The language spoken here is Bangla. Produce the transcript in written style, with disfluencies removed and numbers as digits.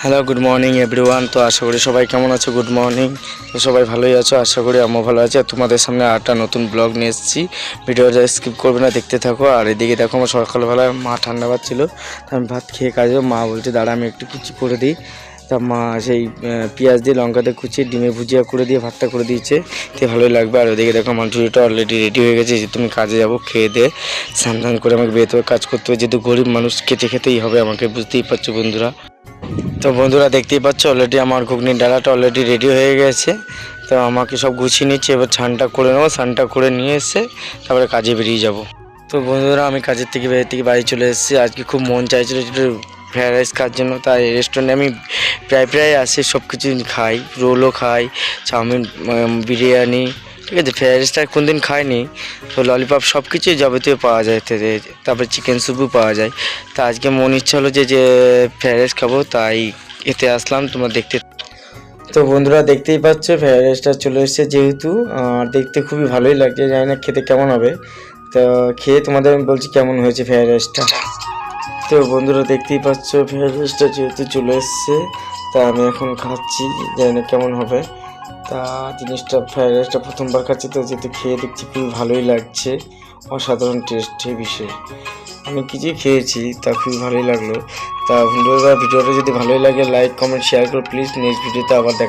Hello, good morning everyone. তো আশা করি সবাই কেমন আছো। Good morning. তো সবাই ভালোই আছো, আশা করি আমিও ভালো আছি। আর তোমাদের সামনে আরেকটা নতুন ব্লগ নিয়ে এসেছি। ভিডিওটা স্কিপ করবে না, দেখতে থাকো। আর এদিকে দেখো, আমার সকালবেলায় মা ঠান্ডা ভাত ছিল, আমি ভাত খেয়ে কাজে মা বলছে দাঁড়া আমি একটু কুচি করে দিই। তা মা সেই পেঁয়াজ দিয়ে লঙ্কা দিয়ে কুচিয়ে ডিমে ভুজিয়া করে দিয়ে ভাতটা করে দিয়েছে, তো ভালোই লাগবে। আর ওদিকে দেখো আমার ঝুড়িটা অলরেডি রেডি হয়ে গেছে যে তুমি কাজে যাবো, খেয়ে দিয়ে স্নান করে আমাকে বেরোতে হবে, কাজ করতে হবে। যেহেতু গরিব মানুষ, খেতে খেতেই হবে আমাকে, বুঝতেই পারছো বন্ধুরা। তো বন্ধুরা দেখতেই পাচ্ছ অলরেডি আমার ঘুগনির ডালাটা অলরেডি রেডি হয়ে গেছে। তো আমাকে সব গুছিয়ে নিচ্ছে, এবার স্নানটা করে নেবো। স্নানটা করে নিয়ে এসে তারপরে কাজে বেরিয়ে যাব। তো বন্ধুরা আমি কাজের থেকে বাড়ি চলে এসেছি। আজকে খুব মন চাইছিল একটু ফ্রায়েড রাইস খাওয়ার জন্য, তাই রেস্টুরেন্টে আমি প্রায় আসি, সব কিছু খাই, রোলও খাই, চাউমিন, বিরিয়ানি, ঠিক আছে। ফ্রায়েড রাইসটা কোন দিন খাইনি, তো ললিপপ সব কিছুই যাবতীয় পাওয়া যায় এতে। তারপরে চিকেন স্যুপও পাওয়া যায়। তা আজকে মন ইচ্ছা হলো যে ফ্রায়েড রাইস খাবো, তাই এতে আসলাম। তোমরা দেখতে, তো বন্ধুরা দেখতেই পাচ্ছ ফ্রায়েড রাইসটা চলে এসেছে যেহেতু, দেখতে খুবই ভালোই লাগছে, জানি না খেতে কেমন হবে। তো খেয়ে তোমাদের আমি বলছি কেমন হয়েছে ফ্রায়েড রাইসটা। তো বন্ধুরা দেখতেই পাচ্ছ ফ্রায়েড রাইসটা যেহেতু চলে এসছে, তা আমি এখন খাচ্ছি, জানি না কেমন হবে। তা জিনিসটা ফ্রায়েড রাইসটা প্রথমবার খাচ্ছি, তো যেহেতু খেয়ে দেখছি খুবই ভালোই লাগছে, অসাধারণ টেস্ট বিষয়। অনেক কিছুই খেয়েছি, তা খুবই ভালোই লাগলো। তা বন্ধুরা ভিডিওটা যদি ভালোই লাগে লাইক কমেন্ট শেয়ার করো প্লিজ। নেক্সট ভিডিওতে আবার দেখা